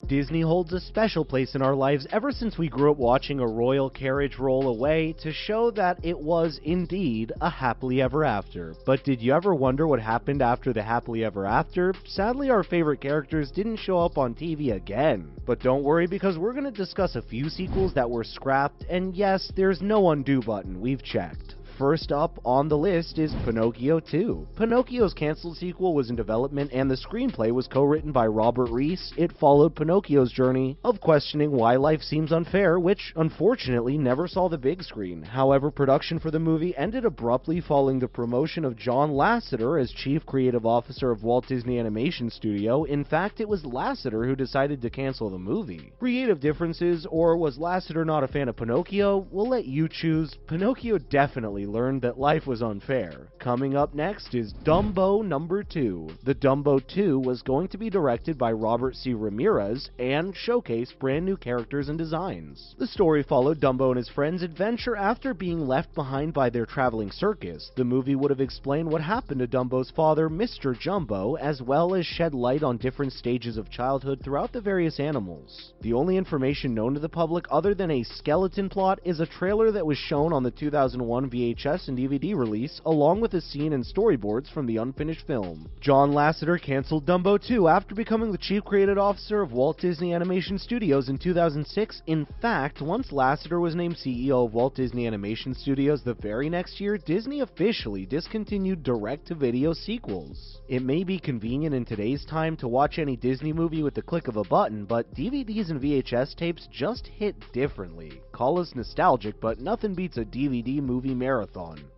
Disney holds a special place in our lives ever since we grew up watching a royal carriage roll away to show that it was indeed a happily ever after. But did you ever wonder what happened after the happily ever after? Sadly, our favorite characters didn't show up on TV again. But don't worry, because we're going to discuss a few sequels that were scrapped, and yes, there's no undo button, we've checked. First up on the list is Pinocchio 2. Pinocchio's canceled sequel was in development and the screenplay was co-written by Robert Reese. It followed Pinocchio's journey of questioning why life seems unfair, which unfortunately never saw the big screen. However, production for the movie ended abruptly following the promotion of John Lasseter as chief creative officer of Walt Disney Animation Studio. In fact, it was Lasseter who decided to cancel the movie. Creative differences, or was Lasseter not a fan of Pinocchio? We'll let you choose. Pinocchio definitely learned that life was unfair. Coming up next is Dumbo number 2. The Dumbo 2 was going to be directed by Robert C. Ramirez and showcase brand new characters and designs. The story followed Dumbo and his friends' adventure after being left behind by their traveling circus. The movie would have explained what happened to Dumbo's father, Mr. Jumbo, as well as shed light on different stages of childhood throughout the various animals. The only information known to the public other than a skeleton plot is a trailer that was shown on the 2001 VHS and DVD release, along with a scene and storyboards from the unfinished film. John Lasseter canceled Dumbo 2 after becoming the chief creative officer of Walt Disney Animation Studios in 2006. In fact, once Lasseter was named CEO of Walt Disney Animation Studios the very next year, Disney officially discontinued direct-to-video sequels. It may be convenient in today's time to watch any Disney movie with the click of a button, but DVDs and VHS tapes just hit differently. Call us nostalgic, but nothing beats a DVD movie marathon.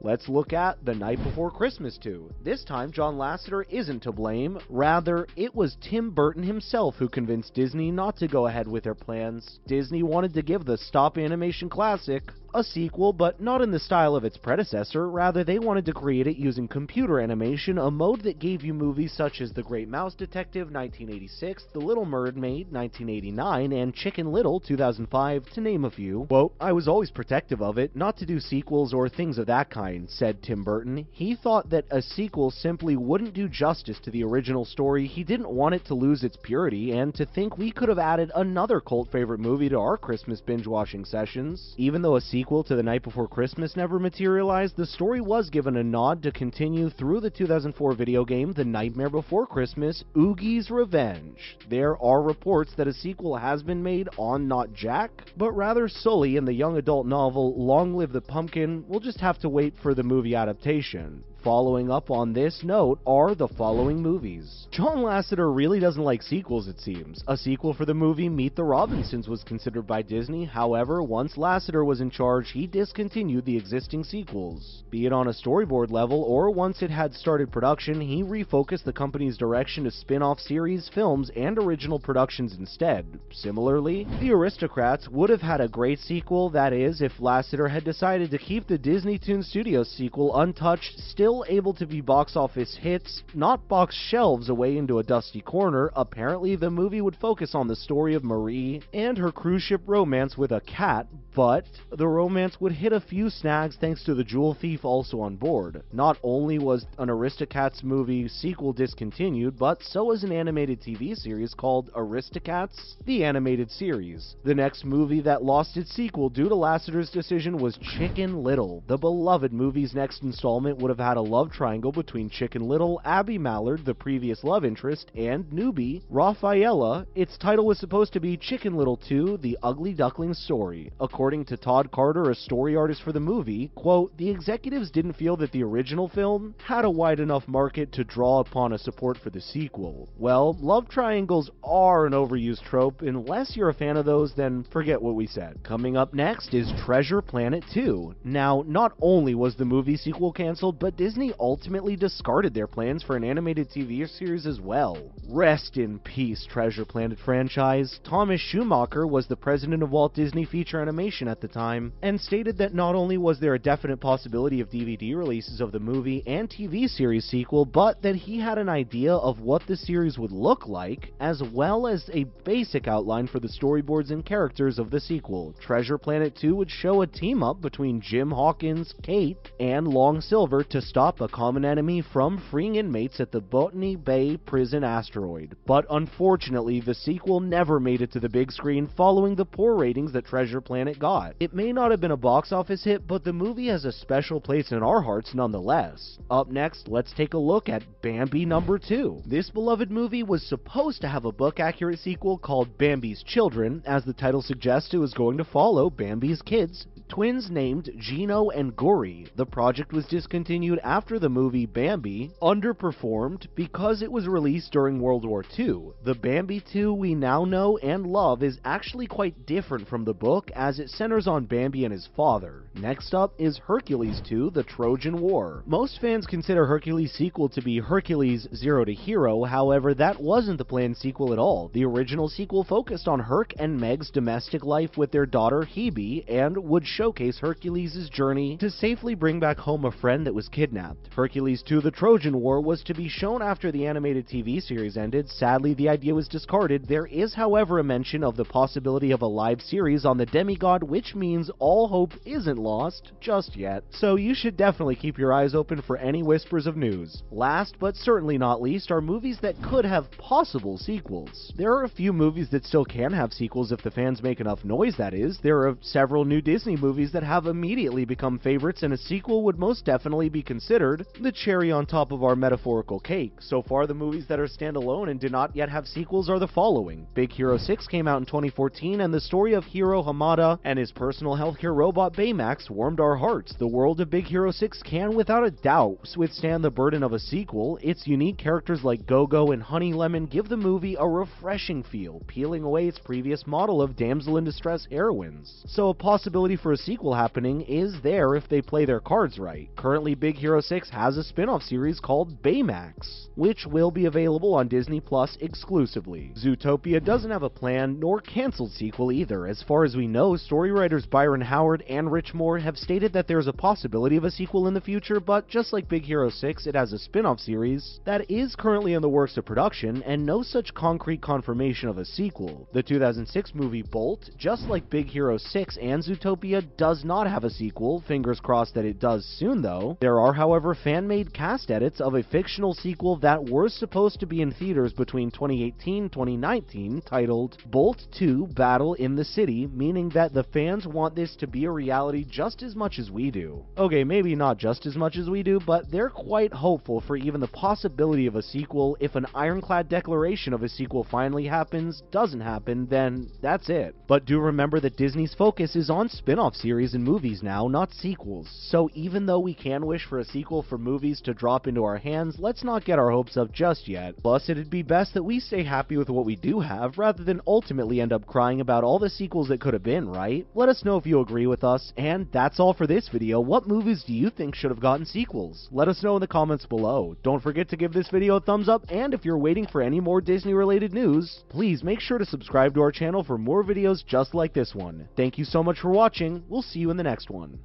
Let's look at The Night Before Christmas 2. This time, John Lasseter isn't to blame. Rather, it was Tim Burton himself who convinced Disney not to go ahead with their plans. Disney wanted to give the stop animation classic a sequel, but not in the style of its predecessor. Rather, they wanted to create it using computer animation, a mode that gave you movies such as The Great Mouse Detective 1986, The Little Mermaid 1989, and Chicken Little 2005, to name a few. Quote, "I was always protective of it, not to do sequels or things of that kind," said Tim Burton. He thought that a sequel simply wouldn't do justice to the original story. He didn't want it to lose its purity, and to think we could have added another cult favorite movie to our Christmas binge-watching sessions. Even though a sequel to The Night Before Christmas never materialized, the story was given a nod to continue through the 2004 video game The Nightmare Before Christmas: Oogie's Revenge. There are reports that a sequel has been made on not Jack, but rather Sully in the young adult novel Long Live the Pumpkin. We'll just have to wait for the movie adaptation. Following up on this note are the following movies. John Lasseter really doesn't like sequels, it seems. A sequel for the movie Meet the Robinsons was considered by Disney. However, once Lasseter was in charge, he discontinued the existing sequels. Be it on a storyboard level, or once it had started production, he refocused the company's direction to spin-off series, films, and original productions instead. Similarly, The Aristocrats would have had a great sequel, that is, if Lasseter had decided to keep the Disney Toon Studios sequel untouched, still able to be box office hits, not box shelves away into a dusty corner. Apparently, the movie would focus on the story of Marie and her cruise ship romance with a cat, but the romance would hit a few snags thanks to the jewel thief also on board. Not only was an Aristocats movie sequel discontinued, but so was an animated TV series called Aristocats: The Animated Series. The next movie that lost its sequel due to Lasseter's decision was Chicken Little. The beloved movie's next installment would have had a love triangle between Chicken Little, Abby Mallard, the previous love interest, and newbie Rafaela. Its title was supposed to be Chicken Little 2: The Ugly Duckling Story. According to Todd Carter, a story artist for the movie, quote, "The executives didn't feel that the original film had a wide enough market to draw upon a support for the sequel." Well, love triangles are an overused trope. Unless you're a fan of those, then forget what we said. Coming up next is Treasure Planet 2. Now, not only was the movie sequel canceled, but Disney ultimately discarded their plans for an animated TV series as well. Rest in peace, Treasure Planet franchise. Thomas Schumacher was the president of Walt Disney Feature Animation at the time, and stated that not only was there a definite possibility of DVD releases of the movie and TV series sequel, but that he had an idea of what the series would look like, as well as a basic outline for the storyboards and characters of the sequel. Treasure Planet 2 would show a team-up between Jim Hawkins, Kate, and Long Silver to stop stop a common enemy from freeing inmates at the Botany Bay prison asteroid. But unfortunately, the sequel never made it to the big screen following the poor ratings that Treasure Planet got. It may not have been a box office hit, but the movie has a special place in our hearts nonetheless. Up next, let's take a look at Bambi number 2. This beloved movie was supposed to have a book-accurate sequel called Bambi's Children. As the title suggests, it was going to follow Bambi's kids, twins named Gino and Gory. The project was discontinued after the movie Bambi underperformed because it was released during World War II. The Bambi 2 we now know and love is actually quite different from the book, as it centers on Bambi and his father. Next up is Hercules 2: The Trojan War. Most fans consider Hercules' sequel to be Hercules: Zero to Hero, however that wasn't the planned sequel at all. The original sequel focused on Herc and Meg's domestic life with their daughter Hebe, and would showcase Hercules' journey to safely bring back home a friend that was kidnapped. Hercules 2: The Trojan War was to be shown after the animated TV series ended. Sadly, the idea was discarded. There is, however, a mention of the possibility of a live series on the demigod, which means all hope isn't lost just yet. So you should definitely keep your eyes open for any whispers of news. Last, but certainly not least, are movies that could have possible sequels. There are a few movies that still can have sequels if the fans make enough noise, that is. There are several new Disney movies that have immediately become favorites, and a sequel would most definitely be considered the cherry on top of our metaphorical cake. So far, the movies that are standalone and do not yet have sequels are the following. Big Hero 6 came out in 2014, and the story of Hiro Hamada and his personal healthcare robot Baymax warmed our hearts. The world of Big Hero 6 can, without a doubt, withstand the burden of a sequel. Its unique characters like Go-Go and Honey Lemon give the movie a refreshing feel, peeling away its previous model of damsel-in-distress heroines. So a possibility for a sequel happening is there if they play their cards right. Currently, Big Hero 6 has a spin-off series called Baymax, which will be available on Disney Plus exclusively. Zootopia doesn't have a planned nor canceled sequel either. As far as we know, story writers Byron Howard and Rich Moore have stated that there's a possibility of a sequel in the future, but just like Big Hero 6, it has a spin-off series that is currently in the works of production, and no such concrete confirmation of a sequel. The 2006 movie Bolt, just like Big Hero 6 and Zootopia, does not have a sequel. Fingers crossed that it does soon though. There are, however, fan-made cast edits of a fictional sequel that were supposed to be in theaters between 2018 and 2019 titled Bolt 2: Battle in the City, meaning that the fans want this to be a reality just as much as we do. Okay, maybe not just as much as we do, but they're quite hopeful for even the possibility of a sequel. If an ironclad declaration of a sequel finally doesn't happen, then that's it. But do remember that Disney's focus is on spin-off series and movies now, not sequels. So even though we can wish for a sequel for movies to drop into our hands, let's not get our hopes up just yet. Plus, it'd be best that we stay happy with what we do have, rather than ultimately end up crying about all the sequels that could have been, right? Let us know if you agree with us, and that's all for this video. What movies do you think should have gotten sequels? Let us know in the comments below. Don't forget to give this video a thumbs up, and if you're waiting for any more Disney-related news, please make sure to subscribe to our channel for more videos just like this one. Thank you so much for watching. We'll see you in the next one.